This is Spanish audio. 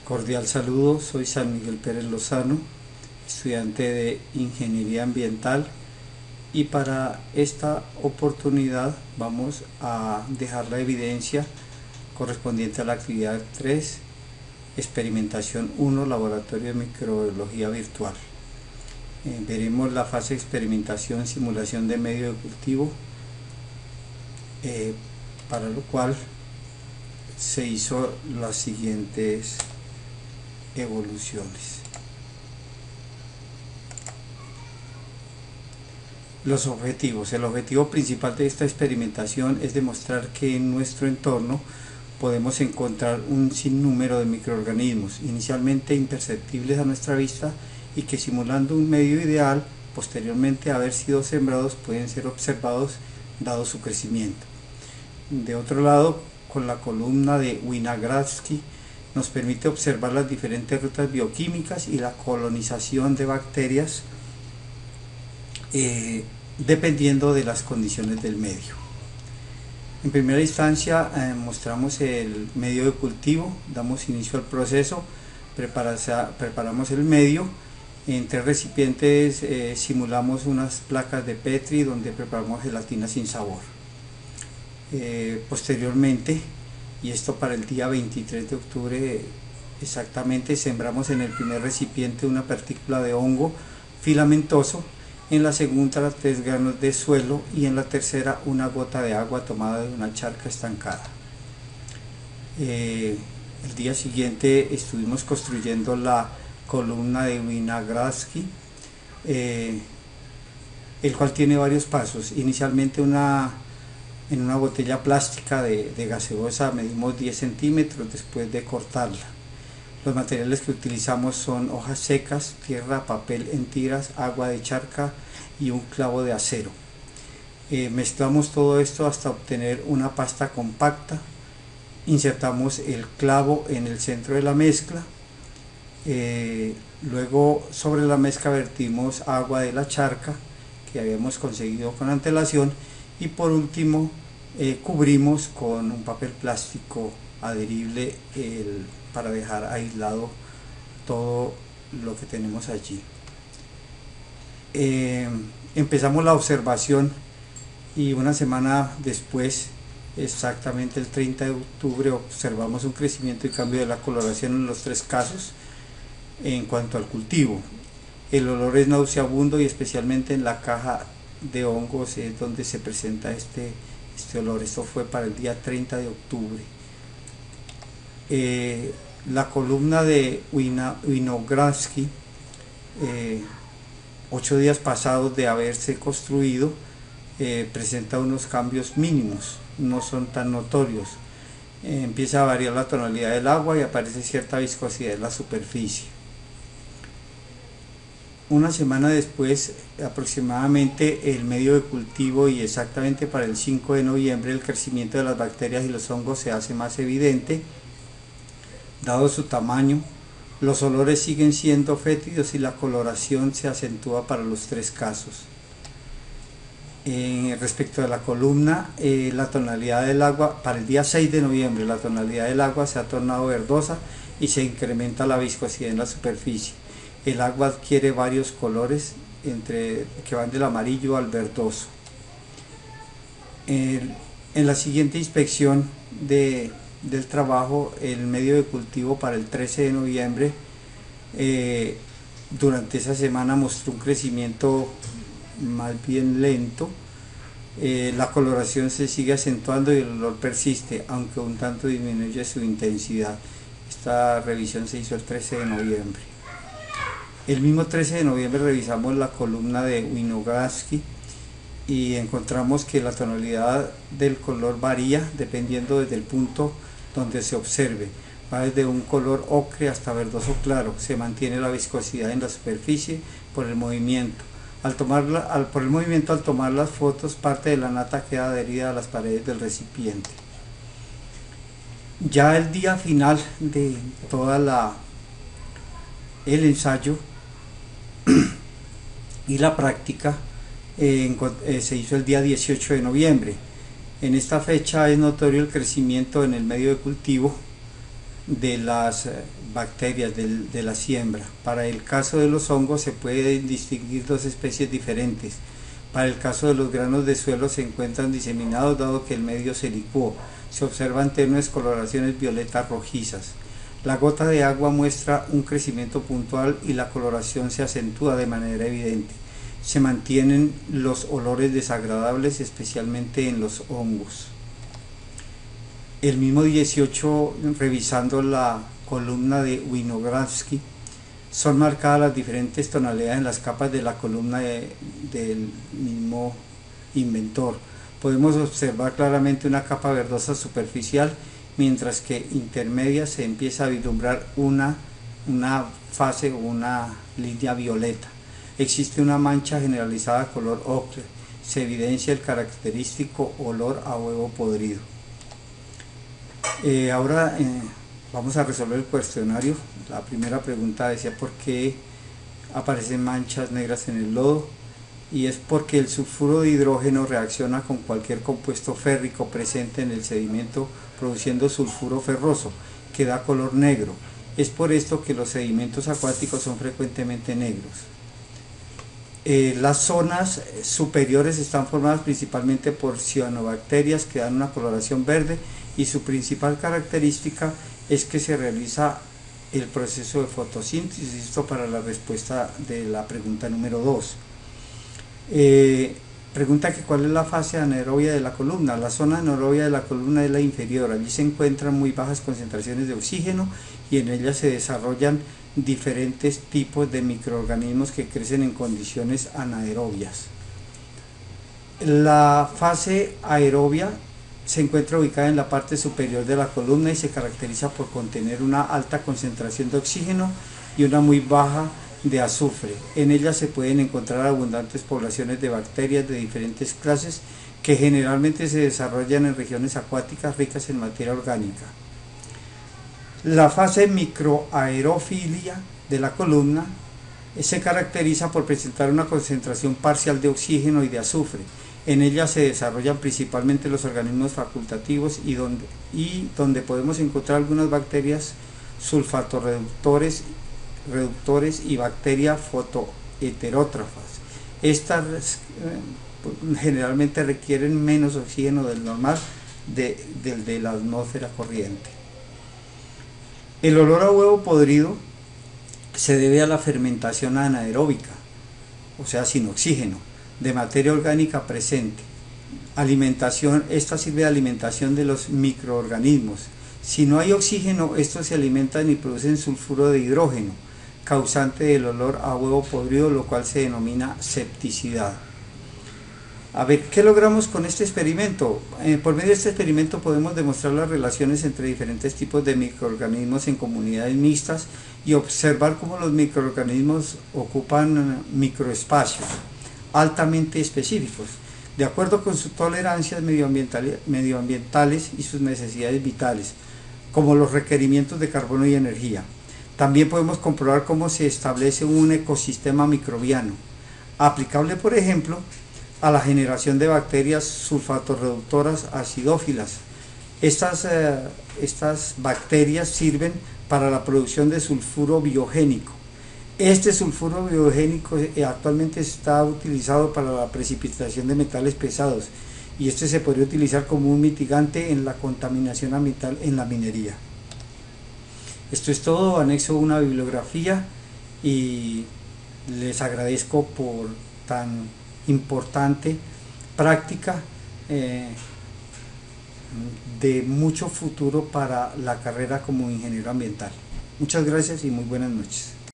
Cordial saludo, soy San Miguel Pérez Lozano, estudiante de Ingeniería Ambiental, y para esta oportunidad vamos a dejar la evidencia correspondiente a la actividad 3, experimentación 1, laboratorio de microbiología virtual. Veremos la fase de experimentación, simulación de medio de cultivo, para lo cual se hizo las siguientes evoluciones. Los objetivos. El objetivo principal de esta experimentación es demostrar que en nuestro entorno podemos encontrar un sinnúmero de microorganismos inicialmente imperceptibles a nuestra vista y que, simulando un medio ideal, posteriormente a haber sido sembrados, pueden ser observados dado su crecimiento. De otro lado, con la columna de Winogrodzki nos permite observar las diferentes rutas bioquímicas y la colonización de bacterias dependiendo de las condiciones del medio. En primera instancia mostramos el medio de cultivo, damos inicio al proceso, preparamos el medio. En 3 recipientes simulamos unas placas de Petri donde preparamos gelatina sin sabor. Posteriormente, y esto para el día 23 de octubre exactamente, sembramos en el primer recipiente una partícula de hongo filamentoso, en la segunda 3 granos de suelo y en la tercera una gota de agua tomada de una charca estancada. El día siguiente estuvimos construyendo la columna de Winogrodzki, el cual tiene varios pasos. Inicialmente en una botella plástica de gaseosa medimos 10 centímetros después de cortarla. Los materiales que utilizamos son hojas secas, tierra, papel en tiras, agua de charca y un clavo de acero. Mezclamos todo esto hasta obtener una pasta compacta. Insertamos el clavo en el centro de la mezcla. Luego sobre la mezcla vertimos agua de la charca que habíamos conseguido con antelación, y por último cubrimos con un papel plástico adherible para dejar aislado todo lo que tenemos allí. Empezamos la observación y una semana después, exactamente el 30 de octubre, observamos un crecimiento y cambio de la coloración en los 3 casos. En cuanto al cultivo, el olor es nauseabundo y especialmente en la caja de hongos es donde se presenta este olor. Esto fue para el día 30 de octubre. La columna de Winogrodzki, 8 días pasados de haberse construido, presenta unos cambios mínimos, no son tan notorios. Empieza a variar la tonalidad del agua y aparece cierta viscosidad en la superficie. Una semana después, aproximadamente, el medio de cultivo, y exactamente para el 5 de noviembre, el crecimiento de las bacterias y los hongos se hace más evidente, dado su tamaño. Los olores siguen siendo fétidos y la coloración se acentúa para los 3 casos. Respecto a la columna, la tonalidad del agua, para el día 6 de noviembre, la tonalidad del agua se ha tornado verdosa y se incrementa la viscosidad en la superficie. El agua adquiere varios colores que van del amarillo al verdoso. En la siguiente inspección del trabajo, el medio de cultivo para el 13 de noviembre, durante esa semana mostró un crecimiento más bien lento. La coloración se sigue acentuando y el olor persiste, aunque un tanto disminuye su intensidad. Esta revisión se hizo el 13 de noviembre. El mismo 13 de noviembre revisamos la columna de Winogrodzki y encontramos que la tonalidad del color varía dependiendo desde el punto donde se observe. Va desde un color ocre hasta verdoso claro. Se mantiene la viscosidad en la superficie por el movimiento. Al tomar las fotos, parte de la nata queda adherida a las paredes del recipiente. Ya el día final de toda el ensayo y la práctica se hizo el día 18 de noviembre. En esta fecha es notorio el crecimiento en el medio de cultivo de las bacterias de la siembra. Para el caso de los hongos se pueden distinguir dos especies diferentes. Para el caso de los granos de suelo se encuentran diseminados dado que el medio se licuó. Se observan tenues coloraciones violetas rojizas. La gota de agua muestra un crecimiento puntual y la coloración se acentúa de manera evidente. Se mantienen los olores desagradables, especialmente en los hongos. El mismo 18, revisando la columna de Winogradski, son marcadas las diferentes tonalidades en las capas de la columna del mismo inventor. Podemos observar claramente una capa verdosa superficial, mientras que intermedia se empieza a vislumbrar una fase o una línea violeta. Existe una mancha generalizada color ocre. Se evidencia el característico olor a huevo podrido. Ahora vamos a resolver el cuestionario. La primera pregunta decía por qué aparecen manchas negras en el lodo, y es porque el sulfuro de hidrógeno reacciona con cualquier compuesto férrico presente en el sedimento produciendo sulfuro ferroso que da color negro. Es por esto que los sedimentos acuáticos son frecuentemente negros. Las zonas superiores están formadas principalmente por cianobacterias que dan una coloración verde, y su principal característica es que se realiza el proceso de fotosíntesis. Esto para la respuesta de la pregunta número 2. Pregunta que cuál es la fase anaerobia de la columna. La zona anaerobia de la columna es la inferior. Allí se encuentran muy bajas concentraciones de oxígeno y en ella se desarrollan diferentes tipos de microorganismos que crecen en condiciones anaerobias. La fase aerobia se encuentra ubicada en la parte superior de la columna y se caracteriza por contener una alta concentración de oxígeno y una muy baja de azufre. En ella se pueden encontrar abundantes poblaciones de bacterias de diferentes clases que generalmente se desarrollan en regiones acuáticas ricas en materia orgánica. La fase microaerofilia de la columna se caracteriza por presentar una concentración parcial de oxígeno y de azufre. En ella se desarrollan principalmente los organismos facultativos y donde podemos encontrar algunas bacterias sulfatorreductores y bacterias fotoheterótrofas. Estas generalmente requieren menos oxígeno del normal del de la atmósfera corriente. El olor a huevo podrido se debe a la fermentación anaeróbica, o sea, sin oxígeno, de materia orgánica presente. Esta sirve de alimentación de los microorganismos. Si no hay oxígeno, estos se alimentan y producen sulfuro de hidrógeno, causante del olor a huevo podrido, lo cual se denomina septicidad. A ver, ¿qué logramos con este experimento? Por medio de este experimento podemos demostrar las relaciones entre diferentes tipos de microorganismos en comunidades mixtas y observar cómo los microorganismos ocupan microespacios altamente específicos, de acuerdo con sus tolerancias medioambientales y sus necesidades vitales, como los requerimientos de carbono y energía. También podemos comprobar cómo se establece un ecosistema microbiano, aplicable por ejemplo a la generación de bacterias sulfatorreductoras acidófilas. Estas bacterias sirven para la producción de sulfuro biogénico. Este sulfuro biogénico actualmente está utilizado para la precipitación de metales pesados, y este se podría utilizar como un mitigante en la contaminación ambiental en la minería. Esto es todo, anexo una bibliografía y les agradezco por tan importante práctica de mucho futuro para la carrera como ingeniero ambiental. Muchas gracias y muy buenas noches.